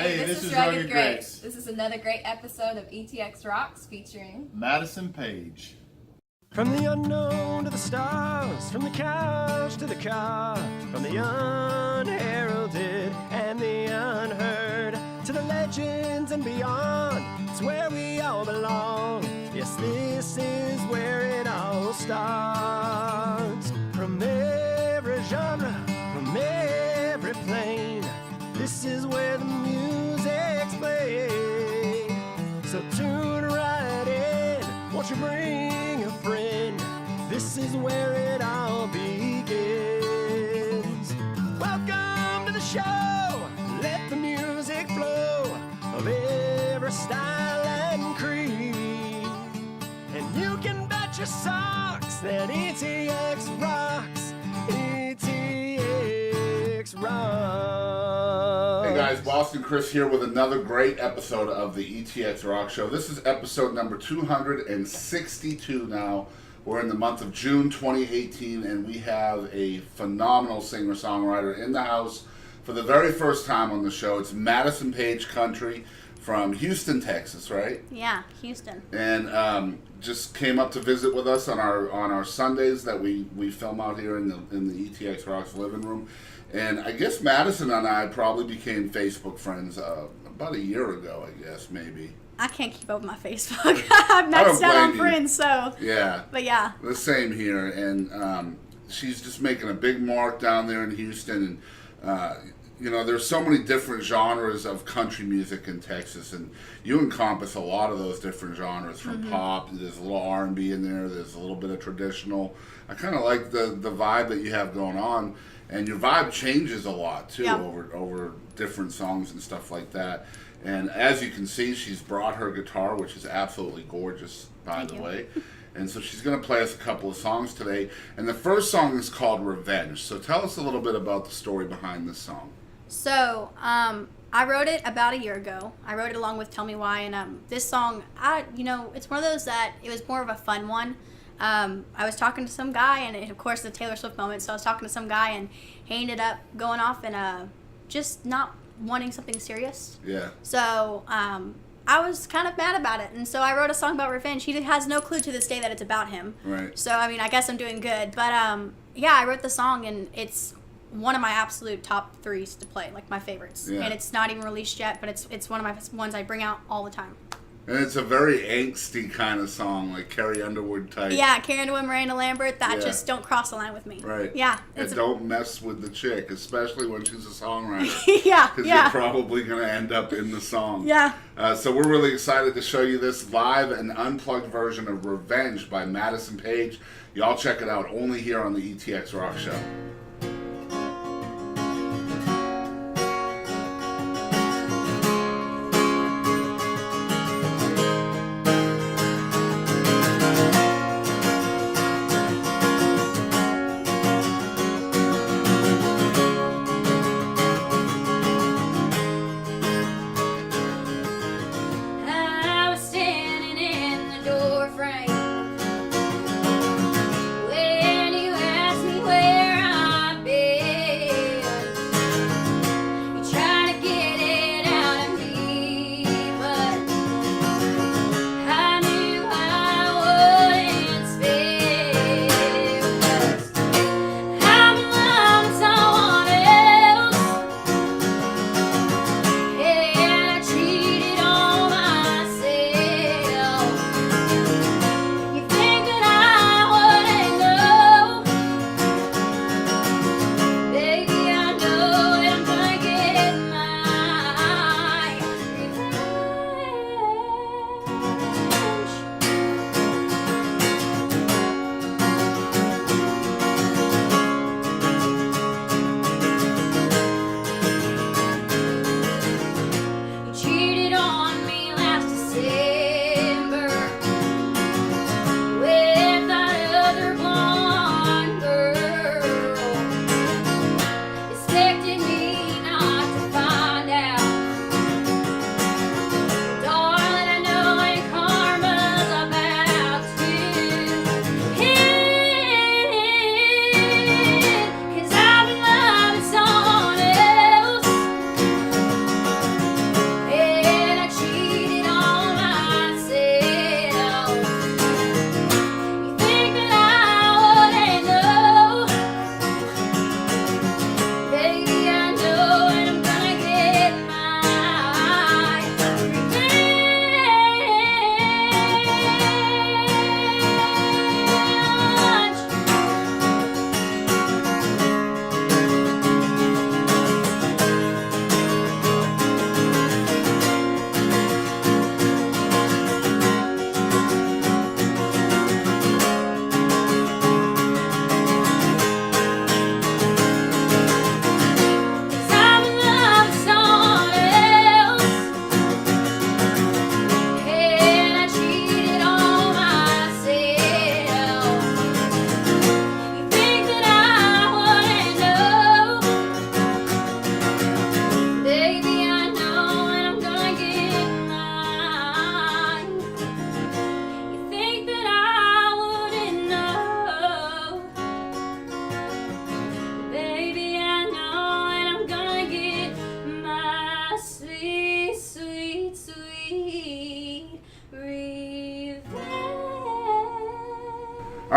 Hey, this is Rugged Grace. This is another great episode of ETX Rocks featuring Madison Paige. From the unknown to the stars, from the couch to the car, from the unheralded and the unheard, to the legends and beyond, it's where we all belong. Yes, this is where it all starts. From every genre, from every plane, this is where the music's played. So tune right in, won't you bring a friend? This is where it all begins. Welcome to the show, let the music flow of every style and creed. And you can bet your socks that ETX rocks, ETX rocks. Hey guys, Boston Chris here with another great episode of the ETX ROCKS Show. This is episode number 262 now. We're in the month of June 2018, and we have a phenomenal singer-songwriter in the house for the very first time on the show. It's Madison Paige Country from Houston, Texas, right? Yeah, Houston. And just came up to visit with us on our Sundays that we film out here in the ETX Rocks living room. And I guess Madison and I probably became Facebook friends about a year ago, I guess, maybe. I can't keep up with my Facebook. I'm maxed out on friends, so. Yeah. But yeah. The same here. And she's just making a big mark down there in Houston. And, you know, there's so many different genres of country music in Texas. And you encompass a lot of those different genres from pop. There's a little R&B in there. There's a little bit of traditional. I kind of like the vibe that you have going on. And your vibe changes a lot, too, over different songs and stuff like that. And as you can see, she's brought her guitar, which is absolutely gorgeous, by the way. And so she's going to play us a couple of songs today. And the first song is called Revenge. So tell us a little bit about the story behind this song. So, I wrote it about a year ago. I wrote it along with Tell Me Why. And this song, it's one of those that it was more of a fun one. I was talking to some guy, and of course the Taylor Swift moment, so I was talking to some guy, and he ended up going off and just not wanting something serious. Yeah. So I was kind of mad about it, and so I wrote a song about revenge. He has no clue to this day that it's about him. Right. So, I mean, I guess I'm doing good. But, yeah, I wrote the song, and it's one of my absolute top threes to play, like my favorites. Yeah. And it's not even released yet, but it's one of my ones I bring out all the time. And it's a very angsty kind of song, like Carrie Underwood type. Yeah, Carrie Underwood, Miranda Lambert, that just don't cross the line with me. Right. Yeah. And don't mess with the chick, especially when she's a songwriter. Yeah, Because you're probably going to end up in the song. Yeah. So we're really excited to show you this live and unplugged version of Revenge by Madison Paige. Y'all check it out only here on the ETX ROCKS Show. When you asked me where I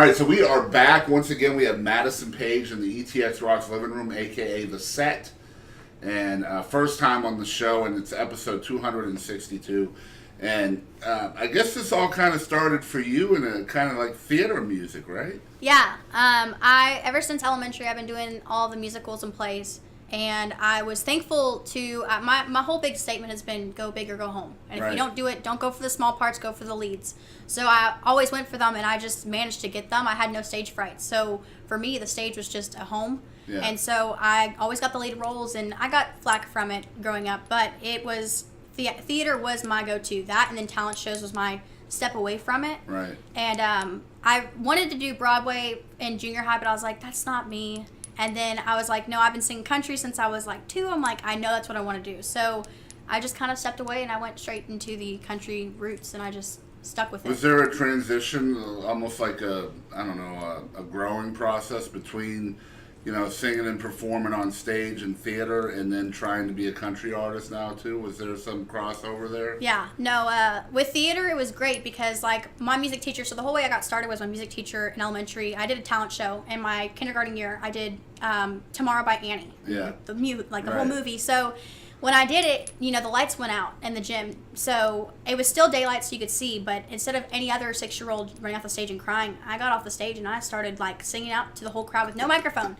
right, so we are back. Once again, we have Madison Paige in the ETX Rocks living room, a.k.a. The Set. And first time on the show, and it's episode 262. And I guess this all kind of started for you in a kind of like theater music, right? Yeah. Ever since elementary, I've been doing all the musicals and plays. And I was thankful to, my whole big statement has been go big or go home. And if Right. you don't do it, don't go for the small parts, go for the leads. So I always went for them, and I just managed to get them. I had no stage fright. So for me, the stage was just a home. Yeah. And so I always got the lead roles, and I got flack from it growing up. But it was, theater was my go-to. That and then talent shows was my step away from it. Right. And I wanted to do Broadway in junior high, but I was like, that's not me. And then I was like, no, I've been singing country since I was like 2. I'm like, I know that's what I want to do. So I just kind of stepped away, and I went straight into the country roots, and I just stuck with it. Was there a transition, almost like a growing process between, singing and performing on stage and theater, and then trying to be a country artist now too? Was there some crossover there? Yeah, no, with theater it was great because like my music teacher, so the whole way I got started was my music teacher in elementary. I did a talent show in my kindergarten year. I did Tomorrow by Annie. Yeah. The whole Right. movie. So when I did it, the lights went out in the gym. So it was still daylight so you could see, but instead of any other 6-year-old running off the stage and crying, I got off the stage and I started like singing out to the whole crowd with no microphone.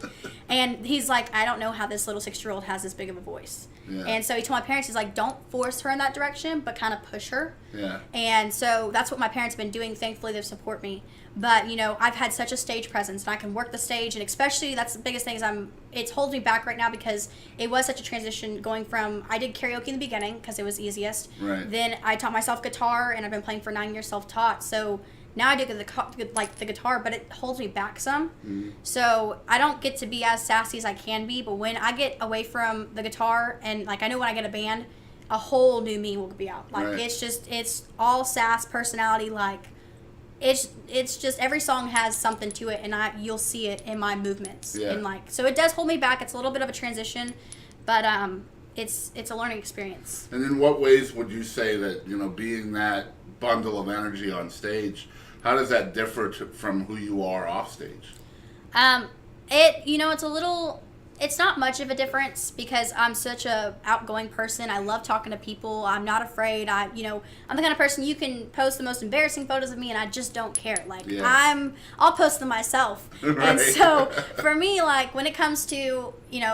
And he's like, I don't know how this little 6-year-old has this big of a voice. Yeah. And so he told my parents, he's like, don't force her in that direction, but kind of push her. Yeah. And so that's what my parents have been doing. Thankfully, they support me. But, I've had such a stage presence, and I can work the stage, and especially that's the biggest thing is it holds me back right now because it was such a transition going from, I did karaoke in the beginning because it was easiest. Right. Then I taught myself guitar, and I've been playing for 9 years self-taught. So now I do the guitar, but it holds me back some. Mm-hmm. So I don't get to be as sassy as I can be, but when I get away from the guitar, and like I know when I get a band, a whole new me will be out. Like Right. it's all sass personality. Like it's just every song has something to it, and you'll see it in my movements. Yeah. And like so it does hold me back. It's a little bit of a transition, but it's a learning experience. And in what ways would you say that, being that bundle of energy on stage, how does that differ from who you are off stage? It's not much of a difference because I'm such a outgoing person. I love talking to people. I'm not afraid. I'm the kind of person you can post the most embarrassing photos of me and I just don't care. Like Yeah. I'll post them myself. Right. And so for me, like when it comes to,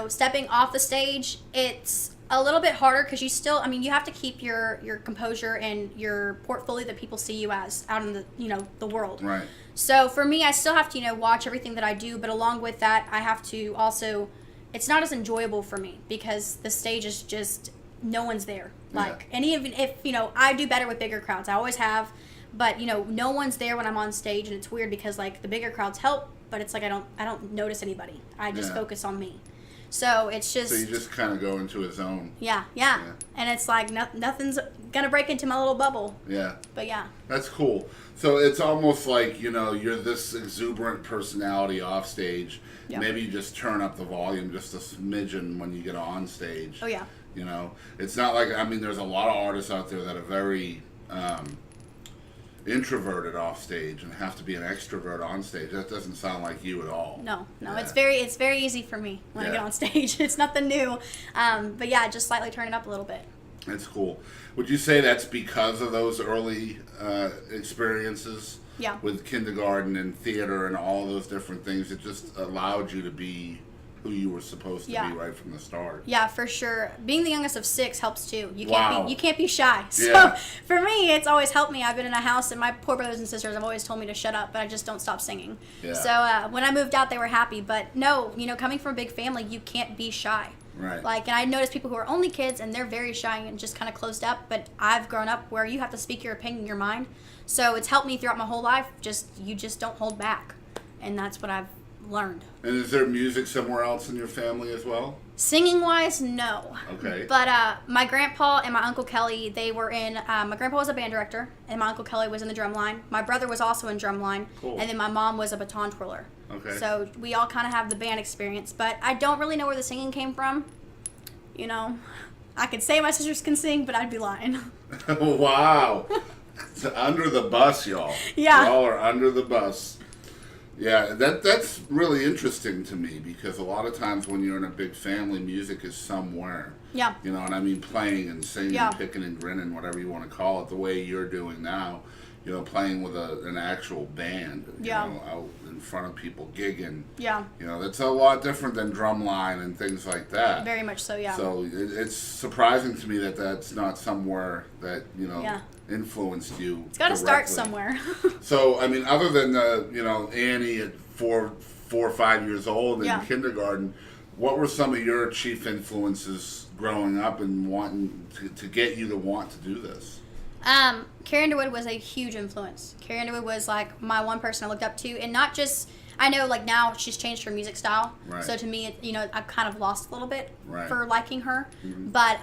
stepping off the stage, it's a little bit harder because you have to keep your composure and your portfolio that people see you as out in the world. Right. So for me, I still have to, watch everything that I do, but along with that, I have to also, it's not as enjoyable for me because the stage is just, no one's there. Like, Yeah. and even if, I do better with bigger crowds, I always have, but, no one's there when I'm on stage, and it's weird because, like, the bigger crowds help, but it's like I don't notice anybody. I just Yeah. focus on me. So it's just... So you just kind of go into a zone. Yeah. And it's like nothing's gonna break into my little bubble. Yeah. But yeah. That's cool. So it's almost like, you're this exuberant personality off stage. Yeah. Maybe you just turn up the volume just a smidgen when you get on stage. Oh yeah. It's not like, there's a lot of artists out there that are very introverted off stage and have to be an extrovert on stage. That doesn't sound like you at all. No, Yeah. it's very easy for me when I Yeah. get on stage. It's nothing new, but yeah, just slightly turn it up a little bit. That's cool. Would you say that's because of those early experiences? Yeah. With kindergarten and theater and all those different things, it just allowed you to be who you were supposed to Yeah. be right from the start. Yeah, for sure. Being the youngest of 6 helps too. Wow. You can't be shy. So Yeah. for me, it's always helped me. I've been in a house, and my poor brothers and sisters have always told me to shut up, but I just don't stop singing. Yeah. So when I moved out, they were happy. But no, coming from a big family, you can't be shy. Right. Like, and I notice people who are only kids and they're very shy and just kind of closed up. But I've grown up where you have to speak your opinion, your mind. So it's helped me throughout my whole life. You just don't hold back, and that's what I've learned. And is there music somewhere else in your family as well? Singing wise, no. Okay. But my grandpa and my Uncle Kelly, they were in, my grandpa was a band director, and my Uncle Kelly was in the drum line. My brother was also in drum line, Cool. and then my mom was a baton twirler. Okay. So we all kind of have the band experience, but I don't really know where the singing came from. I could say my sisters can sing, but I'd be lying. Wow. It's under the bus, y'all. Yeah. Y'all are under the bus. Yeah, that's really interesting to me because a lot of times when you're in a big family, music is somewhere. Yeah. You know, and I mean playing and singing, Yeah. picking and grinning, whatever you want to call it, the way you're doing now. You know, playing with an actual band. Yeah. You know, out in front of people, gigging. Yeah. You know, that's a lot different than drumline and things like that. Very much so, yeah. So it's surprising to me that that's not somewhere that, you know, Yeah. influenced you. It's got to start directly. somewhere. So, I mean, other than you know, Annie at four or 5 years old in Yeah. kindergarten, what were some of your chief influences growing up and wanting to get you to want to do this? Carrie Underwood was a huge influence. Carrie Underwood was like my one person I looked up to, and not just, I know like now she's changed her music style. Right. So to me, you know, I've kind of lost a little bit Right. for liking her. Mhm. But,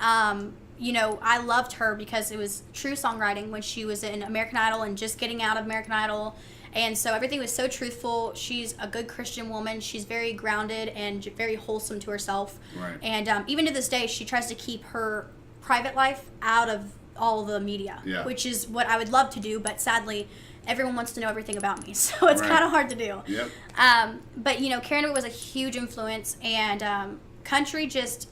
you know, I loved her because it was true songwriting when she was in American Idol and just getting out of American Idol. And so everything was so truthful. She's a good Christian woman. She's very grounded and very wholesome to herself. Right. And even to this day, she tries to keep her private life out of all the media, Yeah. which is what I would love to do, but sadly, everyone wants to know everything about me, so it's Right. kind of hard to do. Yep. But you know, Carrie Underwood was a huge influence, and country just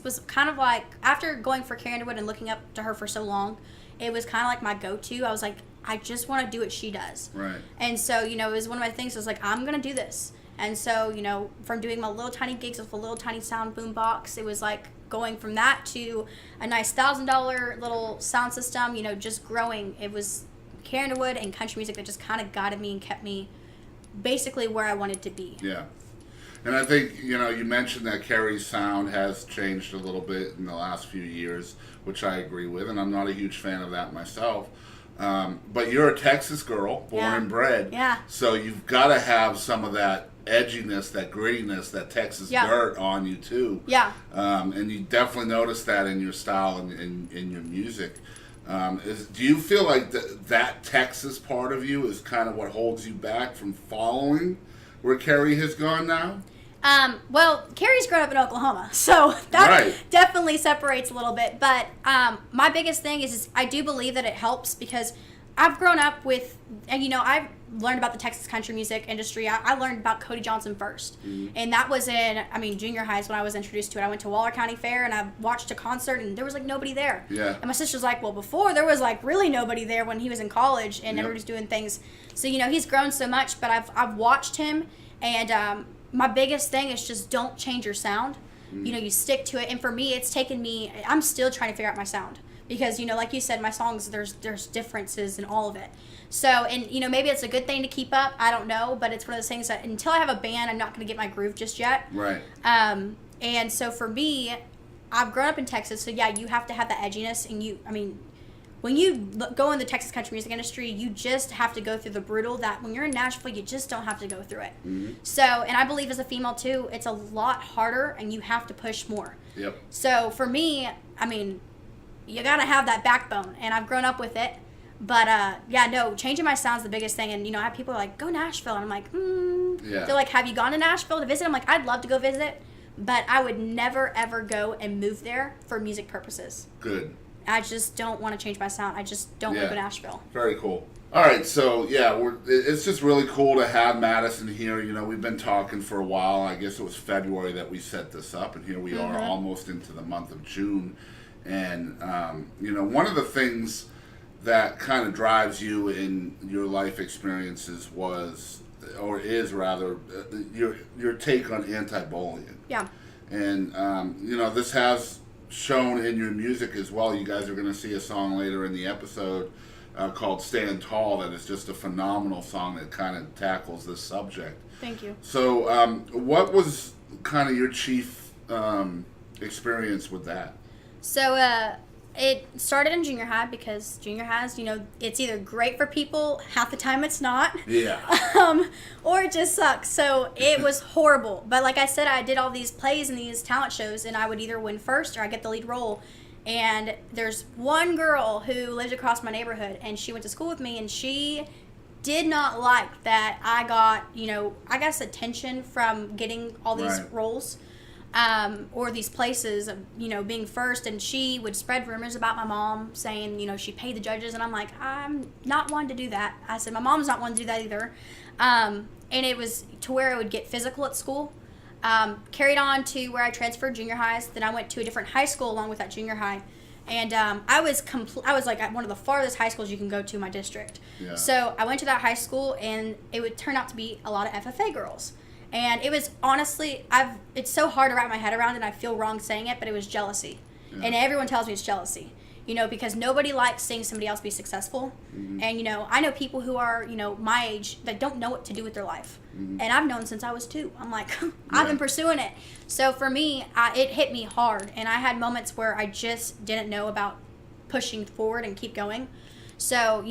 was kind of like, after going for Carrie Underwood and looking up to her for so long, it was kind of like my go-to. I was like, I just want to do what she does. Right. And so, you know, it was one of my things. I was like, I'm going to do this. And so, you know, from doing my little tiny gigs with a little tiny sound boom box, it was like going from that to a nice $1,000 little sound system, you know, just growing. It was Carrie Underwood and country music that just kind of guided me and kept me basically where I wanted to be. Yeah. And I think, you know, you mentioned that Carrie's sound has changed a little bit in the last few years, which I agree with, and I'm not a huge fan of that myself. But you're a Texas girl, born Yeah. and bred. Yeah. So you've got to have some of that edginess, that grittiness, that Texas Yeah. dirt on you, too. Yeah. And you definitely notice that in your style and in your music. Do you feel like that Texas part of you is kind of what holds you back from following where Carrie has gone now? Well, Carrie's grown up in Oklahoma, so that Right. definitely separates a little bit. But my biggest thing is I do believe that it helps because I've grown up with, and you know, I've learned about the Texas country music industry. I learned about Cody Johnson first. And that was in, junior high is when I was introduced to it. I went to Waller County Fair and I watched a concert and there was like nobody there. Yeah. And my sister's like, well, before there was like really nobody there when he was in college and Yep. everybody's doing things. So, you know, he's grown so much, but I've watched him, and my biggest thing is just don't change your sound. You know, you stick to it. And for me, it's taken me, I'm still trying to figure out my sound. Because, you know, like you said, my songs, there's differences in all of it. So, and, you know, maybe it's a good thing to keep up. I don't know. But it's one of those things that until I have a band, I'm not going to get my groove just yet. Right. And so for me, I've grown up in Texas. So, yeah, you have to have that edginess. And when you go in the Texas country music industry, you just have to go through the brutal that when you're in Nashville, you just don't have to go through it. Mm-hmm. So, and I believe as a female too, it's a lot harder and you have to push more. Yep. So for me, you got to have that backbone, and I've grown up with it. But, yeah, no, changing my sound's the biggest thing. And, you know, I have people like, go Nashville. And I'm like, Yeah. They're like, have you gone to Nashville to visit? I'm like, I'd love to go visit, but I would never, ever go and move there for music purposes. Good. I just don't want to change my sound. I just don't want to go to Nashville. Very cool. All right, so yeah, it's just really cool to have Madison here. You know, we've been talking for a while. I guess it was February that we set this up, and here we are almost into the month of June. And, you know, one of the things that kind of drives you in your life experiences is your take on anti-bullying. Yeah. And, you know, this has shown in your music as well. You guys are going to see a song later in the episode called Stand Tall that is just a phenomenal song that kind of tackles this subject. Thank you. So what was kind of your chief experience with that? So it started in junior high because junior highs, you know, it's either great for people, half the time it's not. Yeah. Or it just sucks. So it was horrible. But like I said, I did all these plays and these talent shows, and I would either win first or I get the lead role. And there's one girl who lived across my neighborhood, and she went to school with me, and she did not like that I got, you know, I guess attention from getting all these roles. Or these places of, you know, being first, and she would spread rumors about my mom saying, you know, she paid the judges, and I'm like, I'm not one to do that. I said, my mom's not one to do that either. And it was to where I would get physical at school. Carried on to where I transferred junior highs. Then I went to a different high school along with that junior high. And I was like at one of the farthest high schools you can go to in my district. Yeah. So I went to that high school, and it would turn out to be a lot of FFA girls. And it was honestly, it's so hard to wrap my head around, and I feel wrong saying it, but it was jealousy. Yeah. And everyone tells me it's jealousy, because nobody likes seeing somebody else be successful. Mm-hmm. And, I know people who are, my age that don't know what to do with their life. Mm-hmm. And I've known since I was 2. I'm like, I've been pursuing it. So for me, it hit me hard. And I had moments where I just didn't know about pushing forward and keep going. So,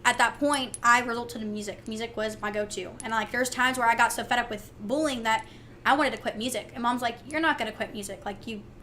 at that point, I resorted to music. Music was my go-to. And there's times where I got so fed up with bullying that I wanted to quit music. And Mom's like, you're not going to quit music.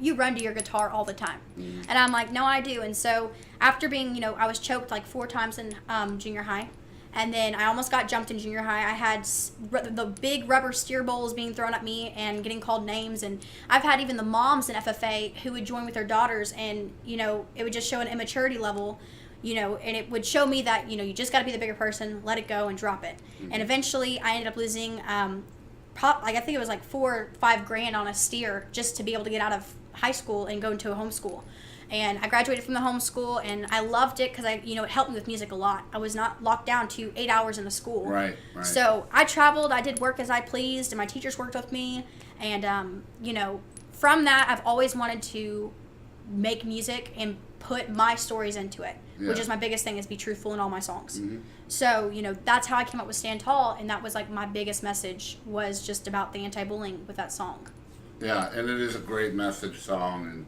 You run to your guitar all the time. Mm. And I'm like, no, I do. And so after being, I was choked 4 times in junior high. And then I almost got jumped in junior high. I had the big rubber steer bowls being thrown at me and getting called names. And I've had even the moms in FFA who would join with their daughters. And, it would just show an immaturity level, and it would show me that, you just got to be the bigger person, let it go and drop it. Mm-hmm. And eventually I ended up losing I think it was $4 or $5 grand on a steer just to be able to get out of high school and go into a homeschool. And I graduated from the homeschool, and I loved it because it helped me with music a lot. I was not locked down to 8 hours in a school. Right. So I traveled, I did work as I pleased, and my teachers worked with me. And, from that, I've always wanted to make music and put my stories into it, which is my biggest thing, is be truthful in all my songs. Mm-hmm. So, that's how I came up with Stand Tall, and that was my biggest message, was just about the anti-bullying with that song. Yeah, and it is a great message song, and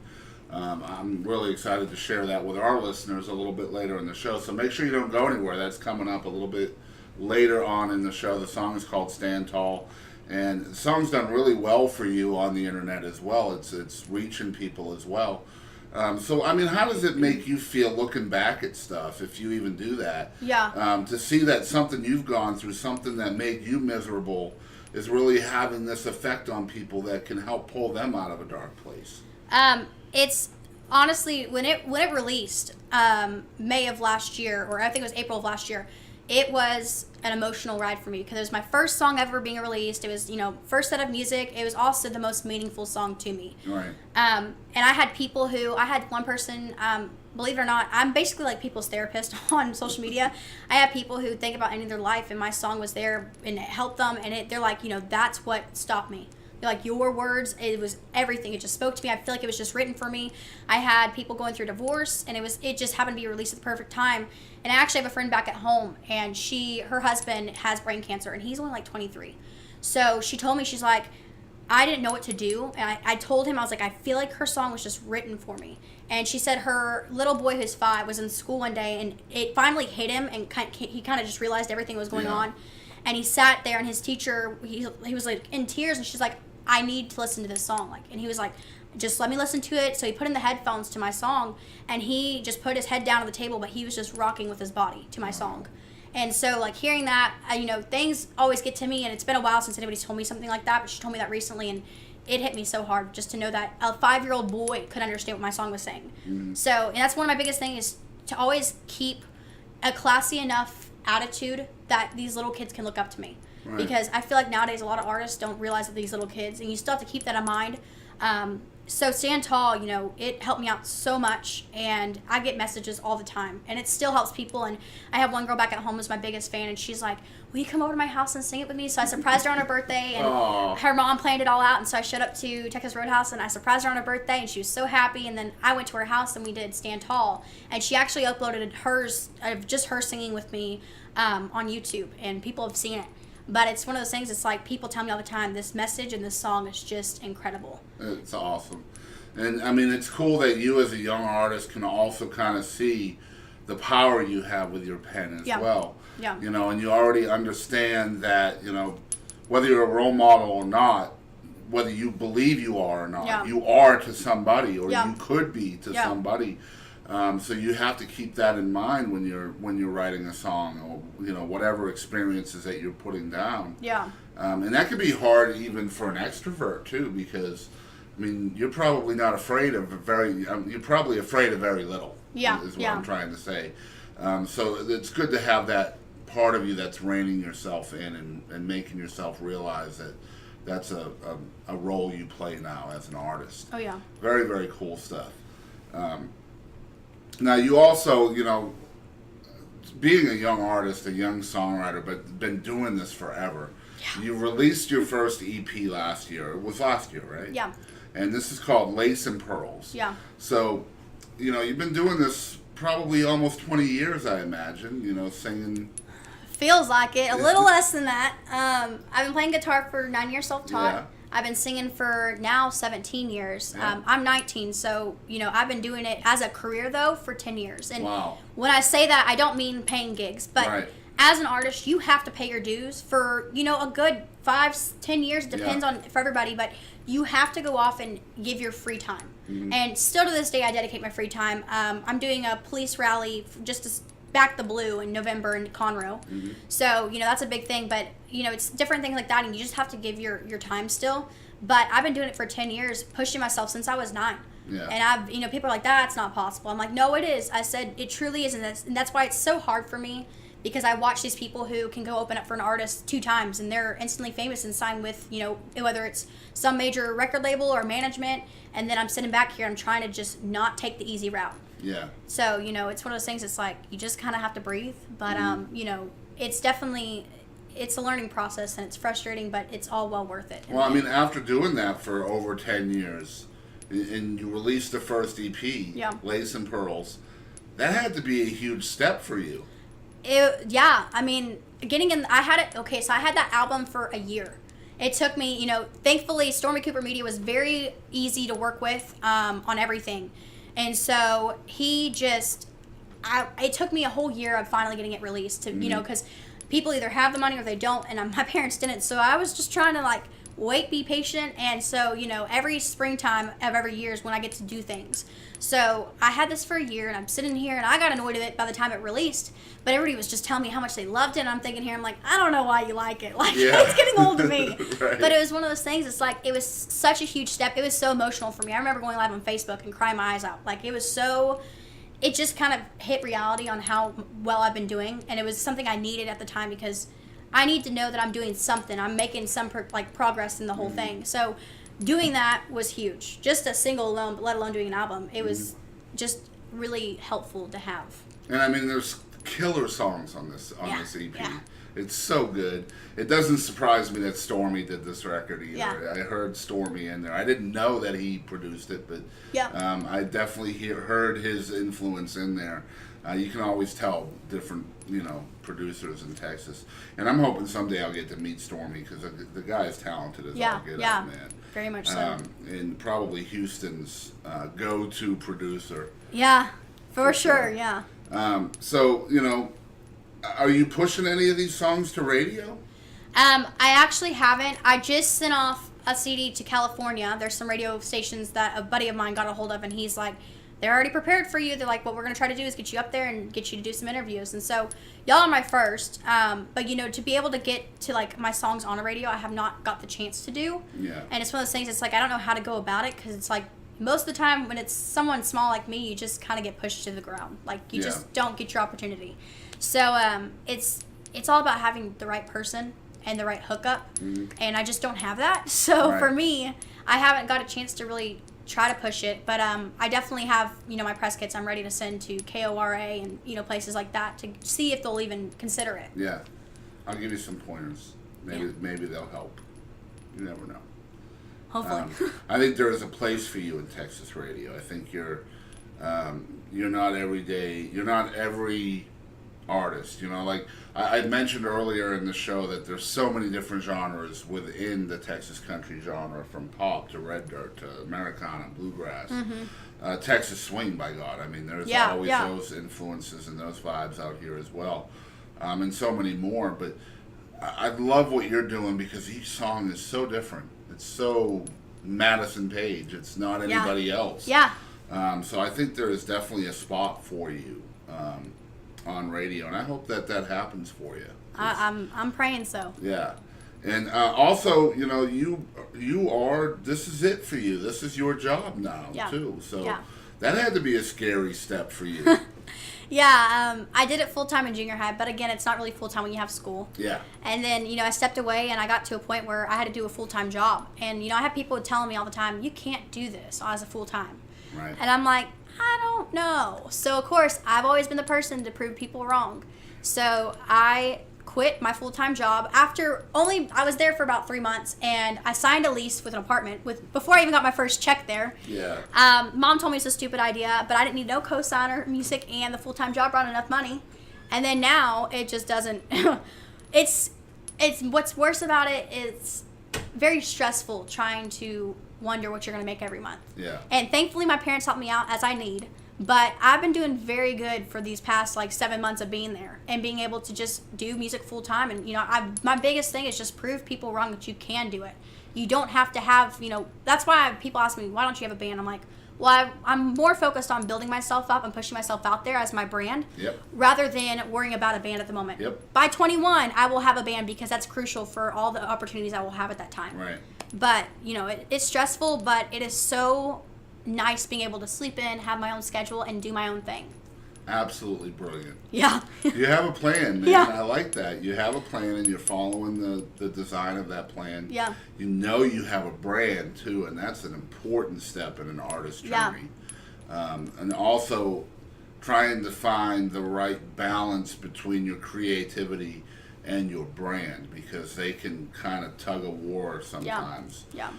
I'm really excited to share that with our listeners a little bit later in the show. So make sure you don't go anywhere. That's coming up a little bit later on in the show. The song is called Stand Tall, and the song's done really well for you on the internet as well. It's reaching people as well. So, how does it make you feel looking back at stuff, if you even do that? Yeah. To see that something you've gone through, something that made you miserable, is really having this effect on people that can help pull them out of a dark place. It's honestly, when it released, May of last year, or I think it was April of last year, it was an emotional ride for me because it was my first song ever being released. It was, first set of music. It was also the most meaningful song to me. Right. And I had one person, believe it or not, I'm basically people's therapist on social media. I have people who think about ending their life, and my song was there and it helped them. And they're like, that's what stopped me. Your words, it was everything. It just spoke to me. I feel like it was just written for me. I had people going through divorce, and it just happened to be released at the perfect time. And I actually have a friend back at home, and her husband has brain cancer, and he's only 23. So she told me, she's like, I didn't know what to do. And I told him, I was like, I feel like her song was just written for me. And she said her little boy, who's 5, was in school one day, and it finally hit him, and he kind of just realized everything was going on. And he sat there, and his teacher, he was in tears, and she's like, I need to listen to this song. And he was like, just let me listen to it. So he put in the headphones to my song, and he just put his head down on the table, but he was just rocking with his body to my song. And so hearing that, things always get to me, and it's been a while since anybody's told me something like that, but she told me that recently, and it hit me so hard just to know that a 5-year-old boy could understand what my song was saying. Mm-hmm. So, and that's one of my biggest things, is to always keep a classy enough attitude that these little kids can look up to me. Right. Because I feel like nowadays a lot of artists don't realize that these little kids, and you still have to keep that in mind. So Stand Tall, it helped me out so much, and I get messages all the time, and it still helps people. And I have one girl back at home who's my biggest fan, and she's like, will you come over to my house and sing it with me? So I surprised her on her birthday, and her mom planned it all out, and so I showed up to Texas Roadhouse, and I surprised her on her birthday, and she was so happy. And then I went to her house, and we did Stand Tall, and she actually uploaded hers, just her singing with me, on YouTube, and people have seen it. But it's one of those things, it's people tell me all the time, this message and this song is just incredible. It's awesome. And, it's cool that you as a young artist can also kind of see the power you have with your pen as well. Yeah. And you already understand that, whether you're a role model or not, whether you believe you are or not, you are to somebody, or you could be to somebody. So you have to keep that in mind when you're writing a song, or whatever experiences that you're putting down. Yeah. And that can be hard even for an extrovert too, because you're probably not afraid of you're probably afraid of very little. Yeah. Is what I'm trying to say. So it's good to have that part of you that's reining yourself in and making yourself realize that that's a role you play now as an artist. Oh yeah. Very, very cool stuff. Now you also, being a young artist, a young songwriter, but been doing this forever. Yeah. You released your first EP last year. It was last year, right? Yeah. And this is called Lace and Pearls. Yeah. So, you've been doing this probably almost 20 years, I imagine, singing. Feels like it. A little less than that. I've been playing guitar for 9 years, self-taught. Yeah. I've been singing for now 17 years. Yeah. I'm 19, so, I've been doing it as a career, though, for 10 years. And Wow. when I say that, I don't mean paying gigs. But Right. as an artist, you have to pay your dues for, a good 5-10 years. Depends Yeah. on for everybody. But you have to go off and give your free time. Mm-hmm. And still to this day, I dedicate my free time. I'm doing a police rally just to back the blue in November in Conroe. Mm-hmm. So, that's a big thing. But, it's different things like that. And you just have to give your time still. But I've been doing it for 10 years, pushing myself since I was 9. Yeah. And I've, people are like, that's not possible. I'm like, no, it is. I said, it truly is. And that's why it's so hard for me, because I watch these people who can go open up for an artist 2 times and they're instantly famous and sign with, whether it's some major record label or management. And then I'm sitting back here, I'm trying to just not take the easy route. Yeah. So, it's one of those things, it's like, you just kind of have to breathe. But, it's definitely, it's a learning process and it's frustrating, but it's all well worth it. Well, I mean, after doing that for over 10 years, and you released the first EP, Yeah. Lace and Pearls, that had to be a huge step for you. Yeah, I mean, I had that album for a year. It took me, thankfully, Stormy Cooper Media was very easy to work with on everything. And so it took me a whole year of finally getting it released to, because people either have the money or they don't, and my parents didn't. So I was just trying to wait, be patient. And so, every springtime of every year is when I get to do things. So I had this for a year, and I'm sitting here, and I got annoyed with it by the time it released. But everybody was just telling me how much they loved it, and I'm thinking here, I'm like, I don't know why you like it. It's getting old to me. Right. But it was one of those things, it's like, it was such a huge step. It was so emotional for me. I remember going live on Facebook and crying my eyes out. It just kind of hit reality on how well I've been doing, and it was something I needed at the time, because I need to know that I'm doing something. I'm making some progress in the whole thing. So doing that was huge. Just a single alone, but let alone doing an album. It was just really helpful to have. And I mean, there's killer songs on this EP. Yeah. It's so good. It doesn't surprise me that Stormy did this record either. Yeah. I heard Stormy in there. I didn't know that he produced it, but Yeah. I definitely heard his influence in there. You can always tell different, producers in Texas. And I'm hoping someday I'll get to meet Stormy, because the guy is talented as all get out, man. Very much so. And probably Houston's go-to producer. Yeah, for sure, yeah. So, are you pushing any of these songs to radio? I actually haven't. I just sent off a CD to California. There's some radio stations that a buddy of mine got a hold of, and he's like, they're already prepared for you. They're like, what we're going to try to do is get you up there and get you to do some interviews. And so y'all are my first. But, to be able to get to, my songs on a radio, I have not got the chance to do. Yeah. And it's one of those things, it's like, I don't know how to go about it, because it's like, most of the time when it's someone small like me, you just kind of get pushed to the ground. You just don't get your opportunity. So it's all about having the right person and the right hookup. Mm-hmm. And I just don't have that. So for me, I haven't got a chance to really try to push it. But I definitely have, my press kits I'm ready to send to KORA and, places like that to see if they'll even consider it. Yeah. I'll give you some pointers. Maybe they'll help. You never know. Hopefully. I think there is a place for you in Texas radio. I think you're not everyday. You're not every artist. I mentioned earlier in the show that there's so many different genres within the Texas country genre, from pop to red dirt to Americana, bluegrass, Texas swing. By God, I mean, there's always those influences and those vibes out here as well, and so many more. But I love what you're doing, because each song is so different. It's so Madison Paige. It's not anybody else. Yeah. So I think there is definitely a spot for you on radio, and I hope that happens for you. I'm praying so. Yeah. And also, you are, this is it for you. This is your job now, too. So that had to be a scary step for you. Yeah, I did it full-time in junior high, but again, it's not really full-time when you have school. Yeah. And then, I stepped away and I got to a point where I had to do a full-time job. And, I have people telling me all the time, you can't do this as a full-time. Right. And I'm like, I don't know. So, of course, I've always been the person to prove people wrong. So I quit my full-time job I was there for about 3 months, and I signed a lease with an apartment before I even got my first check there. Yeah. Mom told me it's a stupid idea, but I didn't need no co-signer music, and the full-time job brought enough money. And then now it just doesn't. it's what's worse about it is very stressful trying to wonder what you're going to make every month. Yeah. And thankfully my parents helped me out as I need. But I've been doing very good for these past 7 months of being there and being able to just do music full time. And, my biggest thing is just prove people wrong that you can do it. You don't have to have, that's why people ask me, why don't you have a band? I'm like, well, I'm more focused on building myself up and pushing myself out there as my brand rather than worrying about a band at the moment. Yep. By 21, I will have a band because that's crucial for all the opportunities I will have at that time. Right. But, it's stressful, but it is so nice being able to sleep in, have my own schedule, and do my own thing. Absolutely brilliant. Yeah. You have a plan, man. Yeah. I like that. You have a plan and you're following the design of that plan. Yeah. You have a brand too, and that's an important step in an artist's journey. And also trying to find the right balance between your creativity and your brand, because they can kind of tug a war sometimes. Yeah.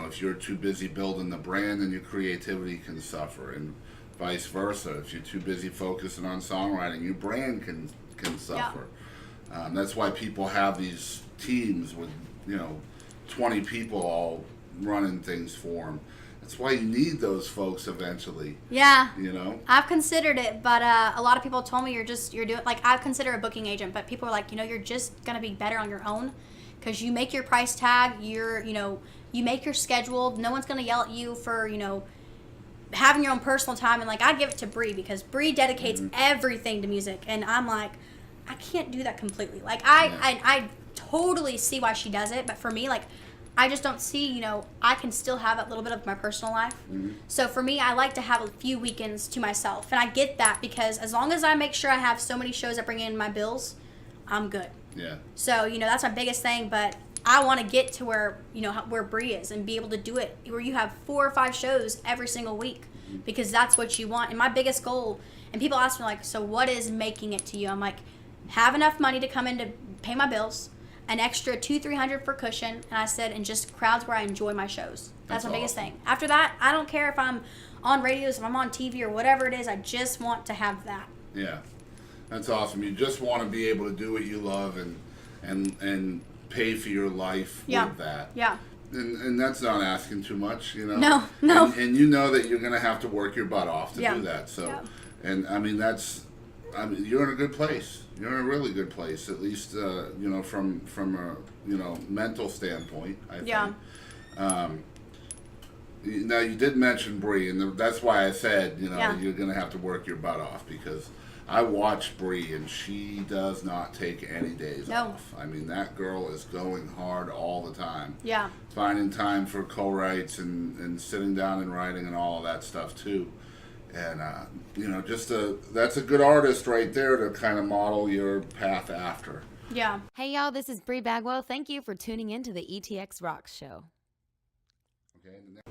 If you're too busy building the brand, then your creativity can suffer, and vice versa. If you're too busy focusing on songwriting, your brand can suffer. That's why people have these teams with 20 people all running things for them. That's why you need those folks eventually. Yeah. I've considered it, but a lot of people told me you're doing, I consider a booking agent, but people are like, you're just going to be better on your own because you make your price tag, you make your schedule. No one's going to yell at you for, having your own personal time. And I give it to Bree because Bree dedicates everything to music. And I'm like, I can't do that completely. I totally see why she does it. But for me, I just don't see, I can still have that little bit of my personal life. Mm-hmm. So for me, I like to have a few weekends to myself. And I get that because as long as I make sure I have so many shows that bring in my bills, I'm good. Yeah. So, that's my biggest thing. But I want to get to where, where Bree is and be able to do it where you have 4 or 5 shows every single week because that's what you want. And my biggest goal, and people ask me so what is making it to you? I'm like, have enough money to come in to pay my bills, an extra $200-300 for cushion, and I said, and just crowds where I enjoy my shows. That's my biggest thing. After that, I don't care if I'm on radios, if I'm on TV or whatever it is. I just want to have that. Yeah, that's awesome. You just want to be able to do what you love and pay for your life with that. Yeah. And that's not asking too much, No. And that you're going to have to work your butt off to do that. So, and you're in a good place. You're in a really good place, at least, from a, mental standpoint, I think. Yeah. Now, you did mention Bree, and that's why I said, Yeah. you're going to have to work your butt off, because I watch Bree, and she does not take any days off. That girl is going hard all the time. Yeah. Finding time for co-writes and sitting down and writing and all of that stuff, too. And, that's a good artist right there to kind of model your path after. Yeah. Hey, y'all, this is Bree Bagwell. Thank you for tuning in to the ETX ROCKS Show.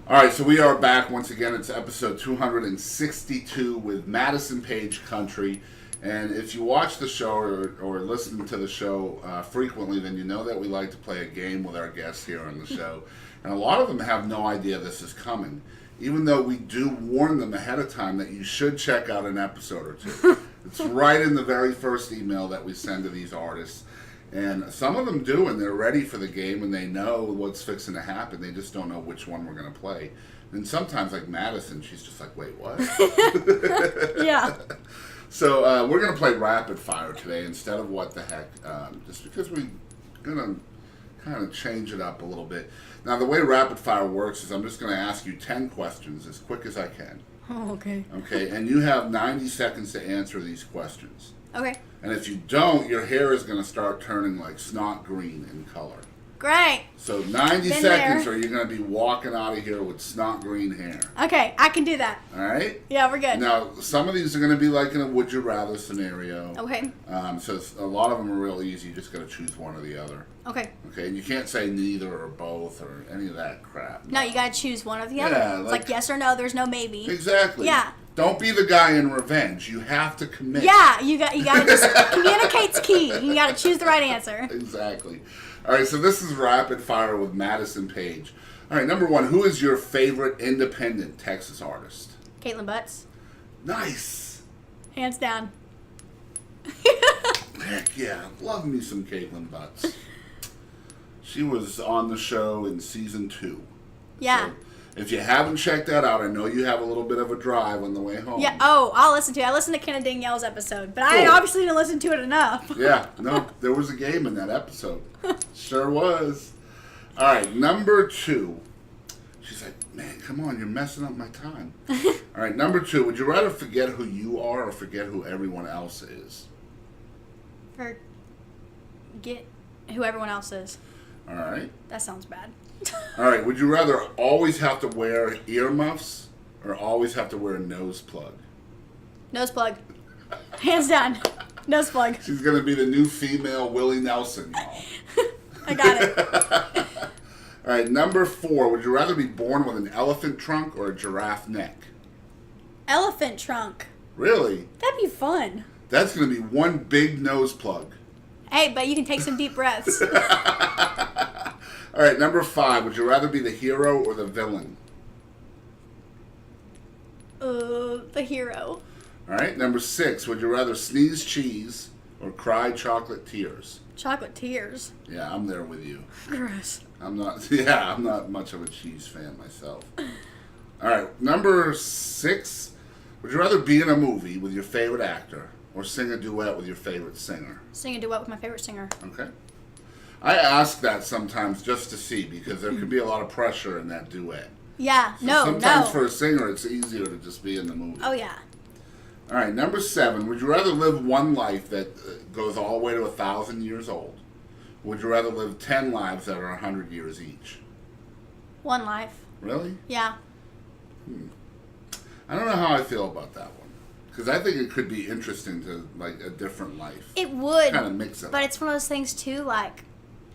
All right, so we are back once again. It's episode 262 with Madison Paige Country. And if you watch the show or listen to the show frequently, then you know that we like to play a game with our guests here on the show. And a lot of them have no idea this is coming, even though we do warn them ahead of time that you should check out an episode or two. It's right in the very first email that we send to these artists. And some of them do, and they're ready for the game, and they know what's fixing to happen. They just don't know which one we're going to play. And sometimes, like Madison, she's just like, wait, what? Yeah. So we're going to play Rapid Fire today instead of What the Heck, just because we're going to kind of change it up a little bit. Now, the way Rapid Fire works is I'm just going to ask you 10 questions as quick as I can. Oh, okay. Okay, and you have 90 seconds to answer these questions. Okay. And if you don't, your hair is going to start turning like snot green in color. Great. So 90 Been seconds there. or you're going to be walking out of here with snot green hair. Okay, I can do that. All right? Yeah, we're good. Now, some of these are going to be like in a would you rather scenario. Okay. So a lot of them are real easy. You just got to choose one or the other. Okay. Okay, and you can't say neither or both or any of that crap. No, you gotta choose one or the other. Yeah, It's like- like yes or no. There's no maybe. Exactly. Yeah. Don't be the guy in revenge. You have to commit. Yeah, you gotta just communicate's key. You gotta choose the right answer. Exactly. All right, so this is Rapid Fire with Madison Paige. All right, number one, who is your favorite independent Texas artist? Caitlin Butts, Nice. hands down. Heck yeah, love me some Caitlin Butts. She was on the show in season 2. Yeah. So if you haven't checked that out, I know you have a little bit of a drive on the way home. Yeah. Oh, I'll listen to it. I listened to Ken and Danielle's episode, but I Cool. obviously didn't listen to it enough. Yeah, no, there was a game in that episode. Sure was. All right, number 2. She's like, man, come on, you're messing up my time. All right, number 2, would you rather forget who you are or forget who everyone else is? Forget who everyone else is. All right. That sounds bad. All right, would you rather always have to wear earmuffs or always have to wear a nose plug? Nose plug. Hands down. Nose plug. She's going to be the new female Willie Nelson, y'all. I got it. All right, number 4, would you rather be born with an elephant trunk or a giraffe neck? Elephant trunk. Really? That'd be fun. That's going to be one big nose plug. Hey, but you can take some deep breaths. All right, number 5, would you rather be the hero or the villain? The hero. All right, number 6, would you rather sneeze cheese or cry chocolate tears? Chocolate tears. Yeah, I'm there with you. Gross. I'm not much of a cheese fan myself. All right, number 6, would you rather be in a movie with your favorite actor or sing a duet with your favorite singer? Sing a duet with my favorite singer. Okay. I ask that sometimes just to see because there could be a lot of pressure in that duet. Yeah. So sometimes for No. a singer, it's easier to just be in the movie. Oh, yeah. All right, number 7, would you rather live one life that goes all the way to 1,000 years old? Would you rather live 10 lives that are 100 years each? One life. Really? Yeah. I don't know how I feel about that one. Because I think it could be interesting to, like, a different life. It would. Kind of mix it But up. it's one of those things, too, like,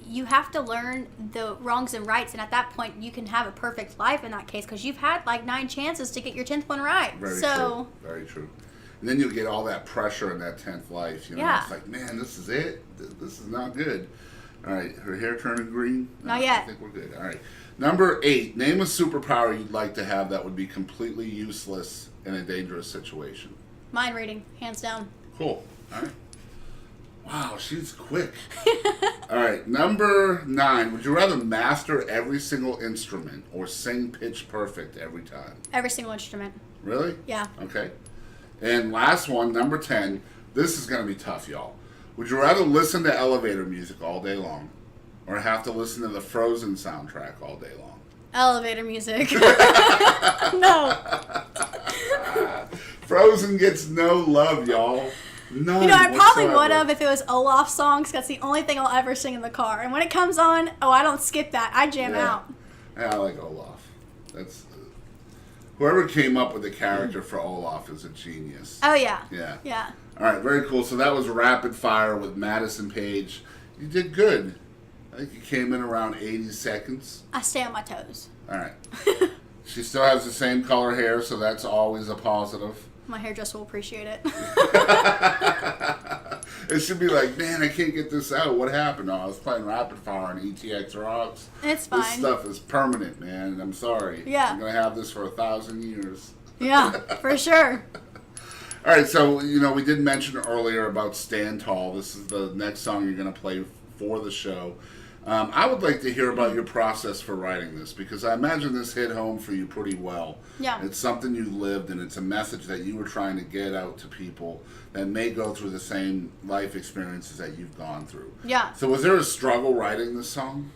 you have to learn the wrongs and rights, and at that point, you can have a perfect life in that case, because you've had, like, 9 chances to get your 10th one right. Very so, true. Very true. And then you'll get all that pressure in that 10th life. You know, Yeah. It's like, man, this is it. This is not good. All right, her hair turning green? Not yet. I think we're good. All right. Number 8, name a superpower you'd like to have that would be completely useless in a dangerous situation. mind reading, hands down. Cool. All right. Wow, she's quick. All right, number 9, would you rather master every single instrument or sing pitch perfect every time? Every single instrument. Really? Yeah. Okay. And last one, number 10. This is going to be tough, y'all. Would you rather listen to elevator music all day long or have to listen to the Frozen soundtrack all day long? Elevator music. No. Frozen gets no love, y'all. None You know, I probably whatsoever. would have if it was Olaf songs. That's the only thing I'll ever sing in the car. And when it comes on, I don't skip that. I jam Yeah. out. Yeah, I like Olaf. That's whoever came up with the character for Olaf is a genius. Oh, yeah. Yeah. Yeah. All right, very cool. So that was Rapid Fire with Madison Paige. You did good. I think you came in around 80 seconds. I stay on my toes. All right. She still has the same color hair, so that's always a positive. My hairdresser will appreciate it. It should be like, man, I can't get this out. What happened? Oh, I was playing Rapid Fire on ETX ROCKS. It's This fine. stuff is permanent, man. I'm sorry. Yeah. I'm going to have this for 1,000 years. Yeah, for sure. All right, so, you know, we did mention earlier about Stand Tall. This is the next song you're going to play for the show. I would like to hear about your process for writing this, because I imagine this hit home for you pretty well. Yeah. It's something you lived, and it's a message that you were trying to get out to people that may go through the same life experiences that you've gone through. Yeah. So was there a struggle writing this song?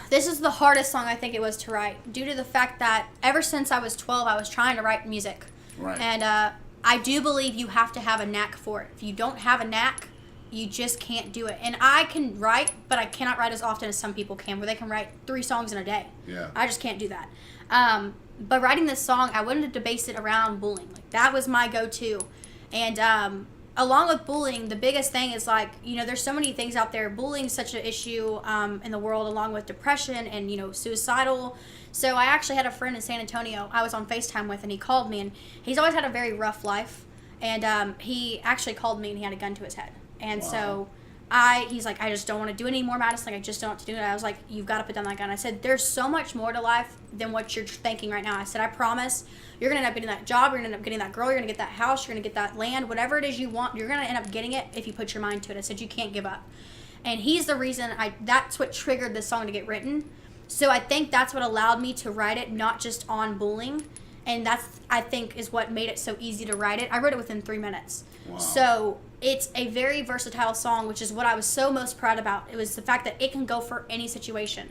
This is the hardest song I think it was to write, due to the fact that ever since I was 12, I was trying to write music. Right. And I do believe you have to have a knack for it. If you don't have a knack, you just can't do it. And I can write, but I cannot write as often as some people can, where they can write 3 songs in a day. Yeah. I just can't do that. But writing this song, I wanted to base it around bullying. Like, that was my go-to. And along with bullying, the biggest thing is, like, you know, there's so many things out there. Bullying is such an issue in the world, along with depression and, you know, suicidal. So I actually had a friend in San Antonio I was on FaceTime with, and he called me, and he's always had a very rough life. And he actually called me, and he had a gun to his head. And so he's like, I just don't want to do it anymore, Madison. Like, I just don't want to do it. I was like, you've got to put down that gun. I said, there's so much more to life than what you're thinking right now. I said, I promise you're going to end up getting that job. You're going to end up getting that girl. You're going to get that house. You're going to get that land. Whatever it is you want, you're going to end up getting it if you put your mind to it. I said, you can't give up. And he's the reason that's what triggered this song to get written. So I think that's what allowed me to write it, not just on bullying. And that's, I think, is what made it so easy to write it. I wrote it within 3 minutes. Wow. So it's a very versatile song, which is what I was so most proud about. It was the fact that it can go for any situation.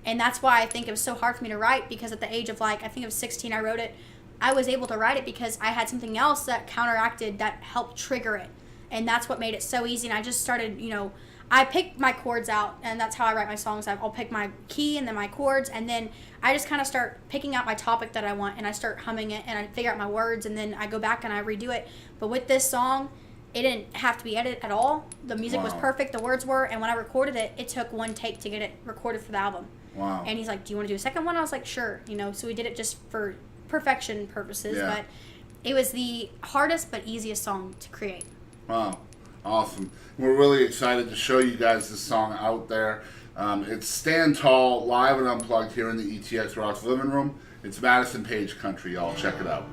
And that's why I think it was so hard for me to write, because at the age of, like, I think it was 16 I wrote it. I was able to write it because I had something else that counteracted, that helped trigger it. And that's what made it so easy. And I just started, you know, I picked my chords out, and that's how I write my songs. I'll pick my key and then my chords, and then I just kind of start picking out my topic that I want, and I start humming it, and I figure out my words, and then I go back and I redo it. But with this song, it didn't have to be edited at all. The music was perfect, the words were, and when I recorded it, it took 1 take to get it recorded for the album. Wow. And he's like, do you want to do a second one? I was like, sure. You know, so we did it just for perfection purposes, but it was the hardest but easiest song to create. Wow. Awesome. We're really excited to show you guys this song out there. It's Stand Tall, live and unplugged here in the ETX Rocks living room. It's Madison Paige country, y'all. Check it out.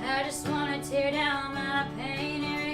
I just wanna tear down my pain and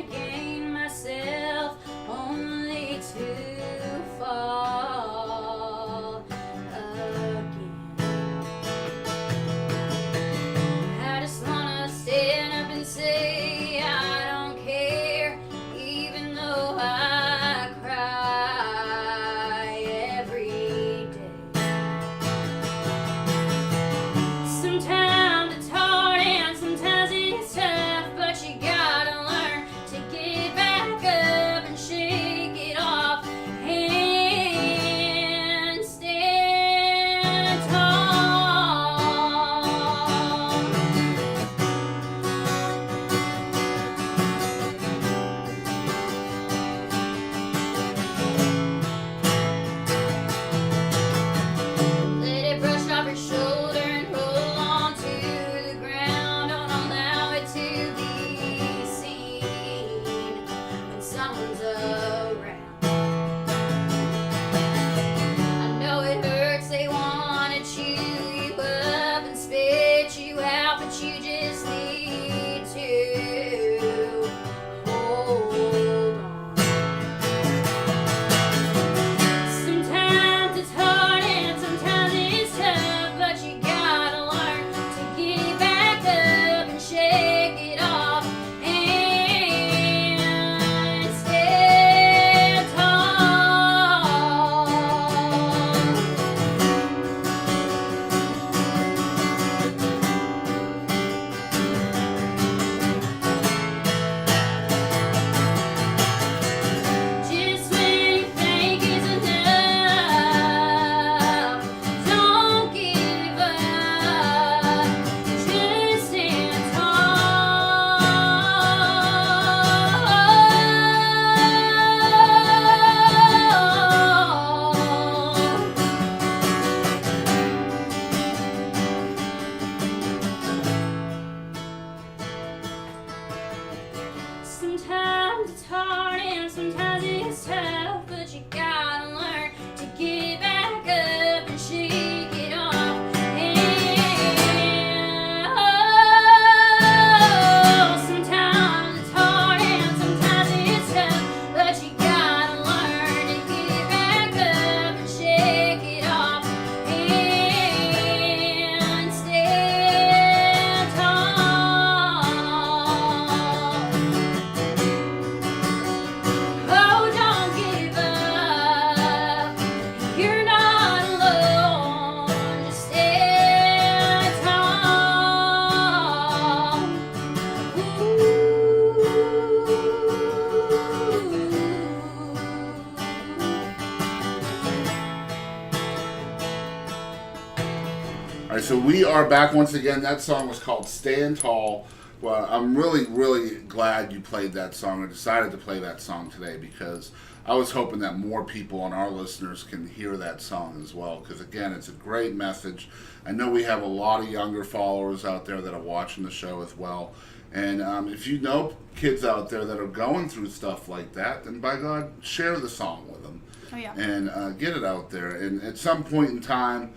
right, so we are back once again. That song was called Stand Tall. Well, I'm really, really glad you played that song or decided to play that song today, because I was hoping that more people and our listeners can hear that song as well, because again, it's a great message. I know we have a lot of younger followers out there that are watching the show as well. And if you know kids out there that are going through stuff like that, then by God, share the song with them. Oh, yeah. And get it out there. And at some point in time,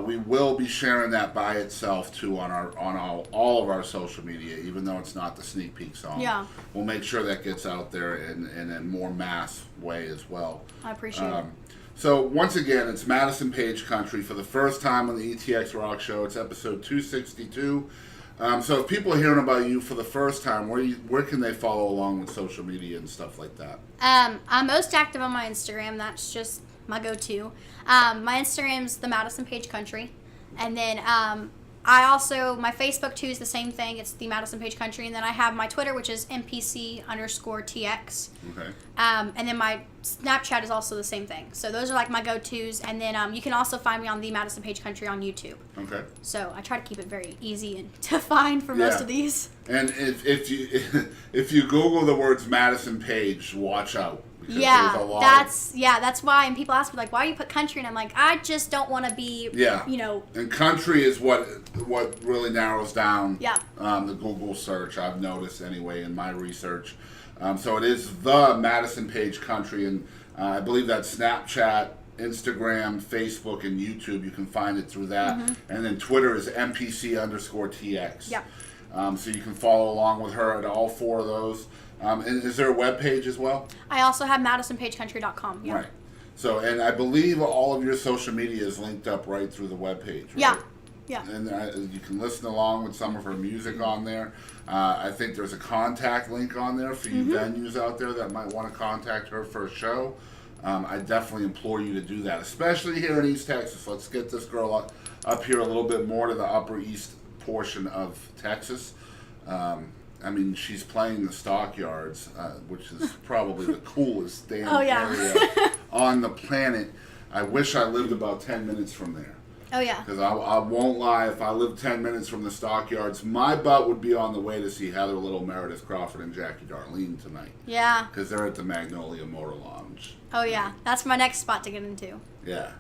we will be sharing that by itself too on all of our social media, even though it's not the sneak peek song. Yeah. We'll make sure that gets out there in a more mass way as well. I appreciate it. So once again, it's Madison Paige Country for the first time on the ETX ROCKS Show. It's episode 262. So if people are hearing about you for the first time, where can they follow along with social media and stuff like that? I'm most active on my Instagram. That's just my go-to. My Instagram's the Madison Paige Country. And then I also, my Facebook too is the same thing. It's the Madison Paige Country. And then I have my Twitter, which is MPC_TX. Okay. And then my Snapchat is also the same thing. So those are like my go-tos. And then you can also find me on the Madison Paige Country on YouTube. Okay. So I try to keep it very easy and to find for most of these. And if you Google the words Madison Paige, watch out. Yeah, that's why. And people ask me like, why do you put country? And I'm like, I just don't want to be, And country is what really narrows down the Google search, I've noticed anyway in my research. So it is the Madison Paige Country, and I believe that's Snapchat, Instagram, Facebook, and YouTube. You can find it through that. Mm-hmm. And then Twitter is MPC_TX. Yeah. So you can follow along with her at all four of those. And is there a web page as well? I also have MadisonPaigeCountry.com. Yeah. Right. So, and I believe all of your social media is linked up right through the web page. Right? Yeah. Yeah. And you can listen along with some of her music on there. I think there's a contact link on there for you venues out there that might want to contact her for a show. I definitely implore you to do that, especially here in East Texas. Let's get this girl up here a little bit more to the Upper East portion of Texas. I mean, she's playing the Stockyards, which is probably the coolest damn area on the planet. I wish I lived about 10 minutes from there. Oh, yeah. Because I won't lie, if I lived 10 minutes from the Stockyards, my butt would be on the way to see Heather Little, Meredith Crawford, and Jackie Darlene tonight. Yeah. Because they're at the Magnolia Motor Lounge. Oh, yeah. That's my next spot to get into. Yeah.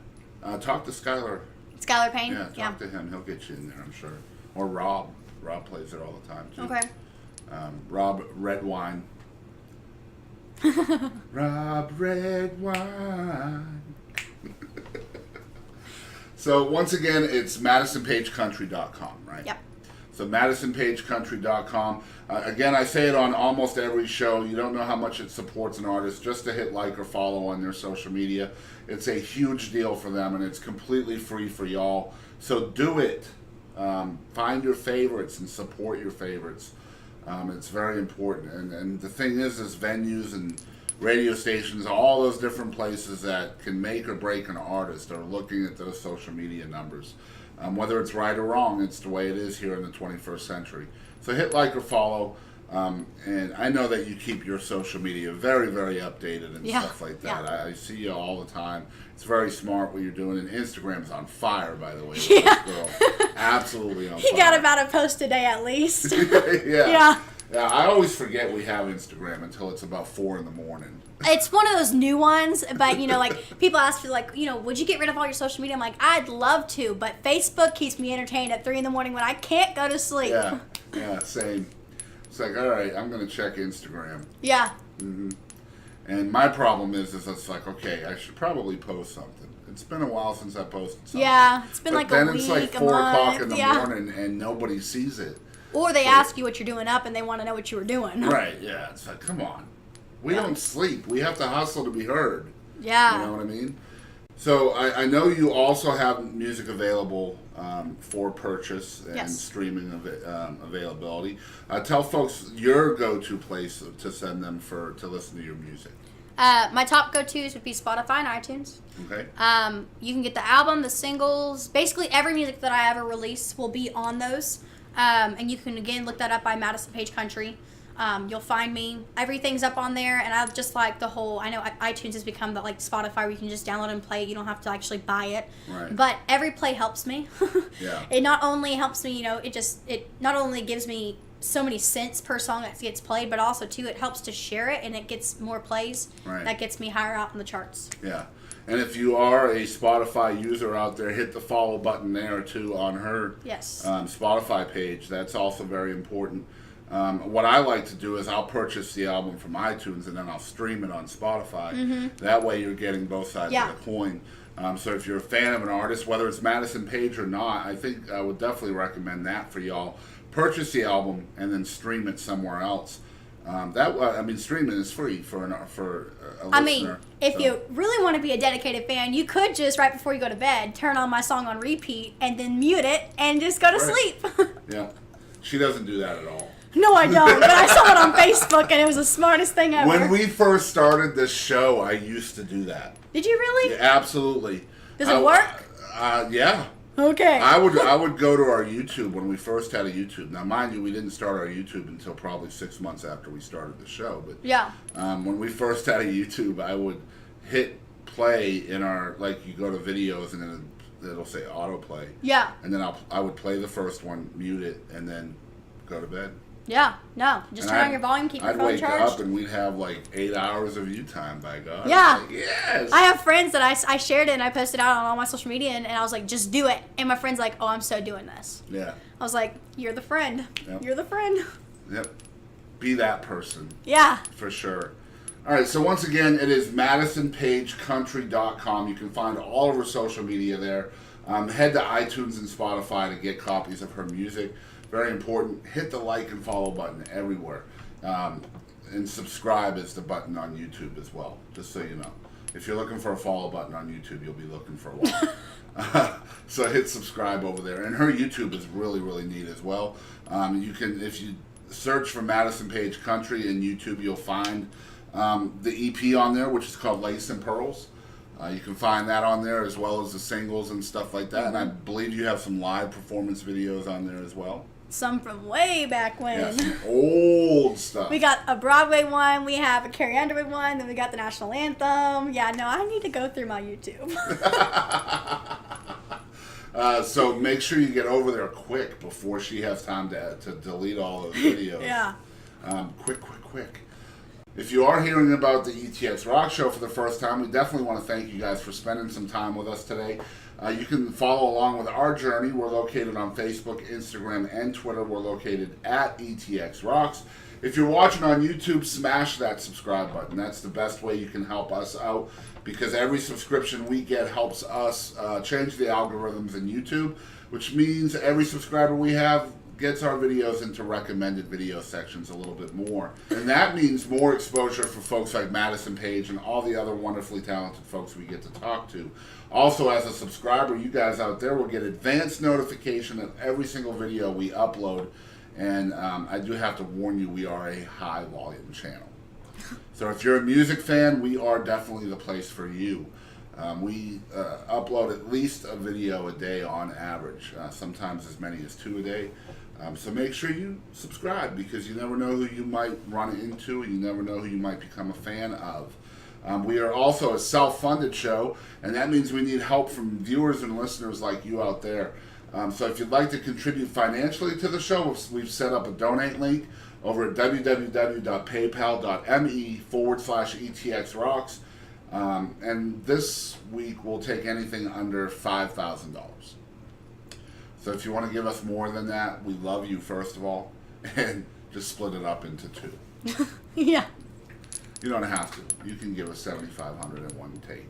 Talk to Skylar. Skylar Payne? Yeah, talk to him. He'll get you in there, I'm sure. Or Rob. Rob plays there all the time, too. Okay. Rob Redwine. Rob Redwine. So once again, it's MadisonPaigeCountry.com, right? Yep. So MadisonPaigeCountry.com. Again, I say it on almost every show. You don't know how much it supports an artist just to hit like or follow on their social media. It's a huge deal for them, and it's completely free for y'all. So do it. Find your favorites and support your favorites. It's very important. And the thing is venues and radio stations, all those different places that can make or break an artist are looking at those social media numbers. Whether it's right or wrong, it's the way it is here in the 21st century. So hit like or follow. And I know that you keep your social media very, very updated and stuff like that. Yeah. I see you all the time. It's very smart what you're doing. And Instagram's on fire, by the way. Yeah. This girl. Absolutely on fire. You got about a post a day at least. Yeah. Yeah, I always forget we have Instagram until it's about 4 in the morning. It's one of those new ones, but, like, people ask me, like, would you get rid of all your social media? I'm like, I'd love to, but Facebook keeps me entertained at 3 in the morning when I can't go to sleep. Yeah, same. It's like, all right, I'm going to check Instagram. Yeah. Mm-hmm. And my problem is it's like, okay, I should probably post something. It's been a while since I posted something. Yeah, it's been like a week, then it's like 4 o'clock in the morning and nobody sees it. Or they ask you what you're doing up and they want to know what you were doing. Right, yeah. It's like, come on. We don't sleep. We have to hustle to be heard. Yeah. You know what I mean? So I know you also have music available for purchase and streaming availability. Tell folks your go-to place to send them to listen to your music. My top go-tos would be Spotify and iTunes. Okay. You can get the album, the singles, basically every music that I ever release will be on those. And you can, again, look that up by Madison Paige Country. You'll find me. Everything's up on there, and I just like the whole. I know iTunes has become the like Spotify where you can just download and play it. You don't have to actually buy it. Right. But every play helps me. Yeah. It not only helps me, it not only gives me so many cents per song that gets played, but also too it helps to share it and it gets more plays. Right. That gets me higher out in the charts. Yeah. And if you are a Spotify user out there, hit the follow button there too on her Yes. Spotify page. That's also very important. What I like to do is I'll purchase the album from iTunes and then I'll stream it on Spotify. That way you're getting both sides of the coin. So if you're a fan of an artist, whether it's Madison Paige or not, I think I would definitely recommend that for y'all. Purchase the album and then stream it somewhere else. Streaming is free for a listener. I mean, if you really want to be a dedicated fan, you could just right before you go to bed turn on my song on repeat and then mute it and just go to sleep. Yeah, she doesn't do that at all. No, I don't. But I saw it on Facebook and it was the smartest thing ever. When we first started this show, I used to do that. Did you really? Yeah, absolutely. Does it work? Yeah. Okay. I would go to our YouTube when we first had a YouTube. Now, mind you, we didn't start our YouTube until probably 6 months after we started the show. But yeah. When we first had a YouTube, I would hit play in our, like, you go to videos and then it'll say autoplay. Yeah. And then I would play the first one, mute it, and then go to bed. Yeah, no. Just And turn on your volume, keep your phone charged. I'd wake up and we'd have like 8 hours of view time, by God. Yeah. Like, yes. I have friends that I shared it and I posted out on all my social media and I was like, just do it. And my friend's like, oh, I'm so doing this. Yeah. I was like, you're the friend. Yep. You're the friend. Yep. Be that person. Yeah. For sure. All right, so once again, it is MadisonPaigeCountry.com. You can find all of her social media there. Head to iTunes and Spotify to get copies of her music. Very important. Hit the like and follow button everywhere. And subscribe is the button on YouTube as well, just so you know. If you're looking for a follow button on YouTube, you'll be looking for a while. So hit subscribe over there. And her YouTube is really, really neat as well. You can, if you search for Madison Paige Country in YouTube, you'll find the EP on there, which is called Lace and Pearls. You can find that on there as well as the singles and stuff like that. And I believe you have some live performance videos on there as well. Some from way back when. Yeah, some old stuff. We got a Broadway one, we have a Carrie Underwood one, then we got the national anthem. Yeah, no, I need to go through my YouTube. So make sure you get over there quick before she has time to delete all those videos. Yeah. Quick. If you are hearing about the ETX ROCKS Show for the first time, we definitely want to thank you guys for spending some time with us today. You can follow along with our journey. We're located on Facebook, Instagram, and Twitter. We're located at ETX ROCKS. If you're watching on YouTube, smash that subscribe button. That's the best way you can help us out because every subscription we get helps us change the algorithms in YouTube, which means every subscriber we have gets our videos into recommended video sections a little bit more. And that means more exposure for folks like Madison Paige and all the other wonderfully talented folks we get to talk to. Also, as a subscriber, you guys out there will get advanced notification of every single video we upload. And I do have to warn you, we are a high volume channel. So if you're a music fan, we are definitely the place for you. We upload at least a video a day on average, sometimes as many as 2 a day. So make sure you subscribe because you never know who you might run into and you never know who you might become a fan of. We are also a self-funded show, and that means we need help from viewers and listeners like you out there. So if you'd like to contribute financially to the show, we've set up a donate link over at www.paypal.me/ETXRocks. And this week we'll take anything under $5,000. So if you want to give us more than that, we love you first of all, and just split it up into 2. Yeah. You don't have to. You can give us $7,500 in one take.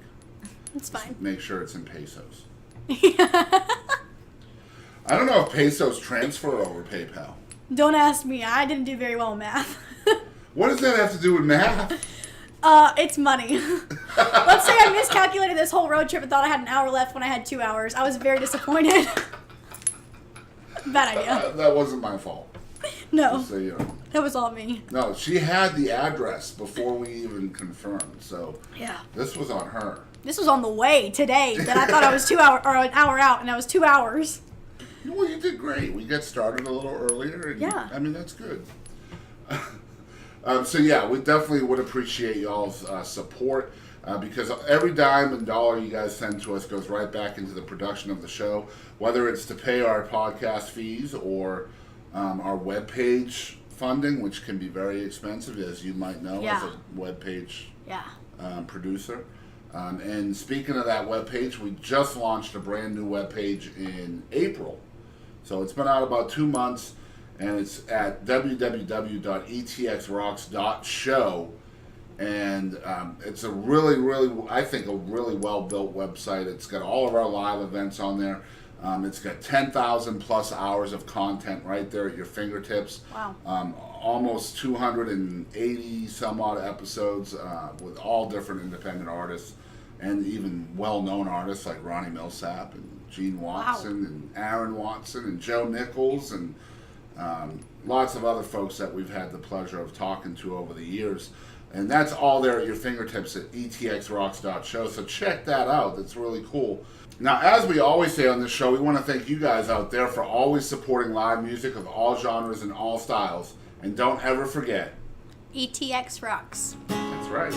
It's fine. Just make sure it's in pesos. Yeah. I don't know if pesos transfer over PayPal. Don't ask me. I didn't do very well in math. What does that have to do with math? It's money. Let's say I miscalculated this whole road trip and thought I had an hour left when I had 2 hours. I was very disappointed. Bad idea. That wasn't my fault. No. Just so you know. That was all me. No, she had the address before we even confirmed, so Yeah. this was on her. This was on the way today that I thought I was 2 hours or an hour out, and I was 2 hours. Well, you did great. We got started a little earlier. And Yeah. I mean, that's good. So yeah, we definitely would appreciate y'all's support because every dime and dollar you guys send to us goes right back into the production of the show, whether it's to pay our podcast fees or our webpage funding, which can be very expensive, as you might know, as a webpage producer. And speaking of that webpage, we just launched a brand new webpage in April. So it's been out about 2 months, and it's at www.etxrocks.show. And it's a really, I think, a really well-built website. It's got all of our live events on there. It's got 10,000 plus hours of content right there at your fingertips. Wow. Almost 280 some odd episodes with all different independent artists and even well-known artists like Ronnie Millsap and Gene Watson and Aaron Watson and Joe Nichols and lots of other folks that we've had the pleasure of talking to over the years. And that's all there at your fingertips at etxrocks.show. So check that out. That's really cool. Now, as we always say on this show, we want to thank you guys out there for always supporting live music of all genres and all styles. And don't ever forget, ETX rocks. That's right.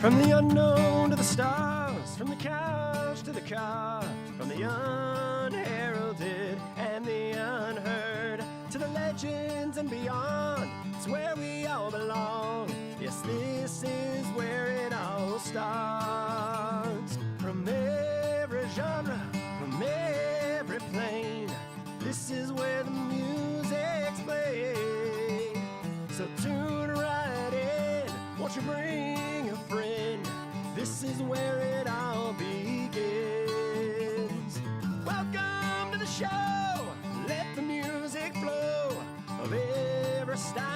From the unknown to the stars, from the couch to the car, from the unheralded and the unheard, to the legends and beyond, it's where we all belong. Yes, this is where it all starts. From every genre, from every plane, this is where the music for a style.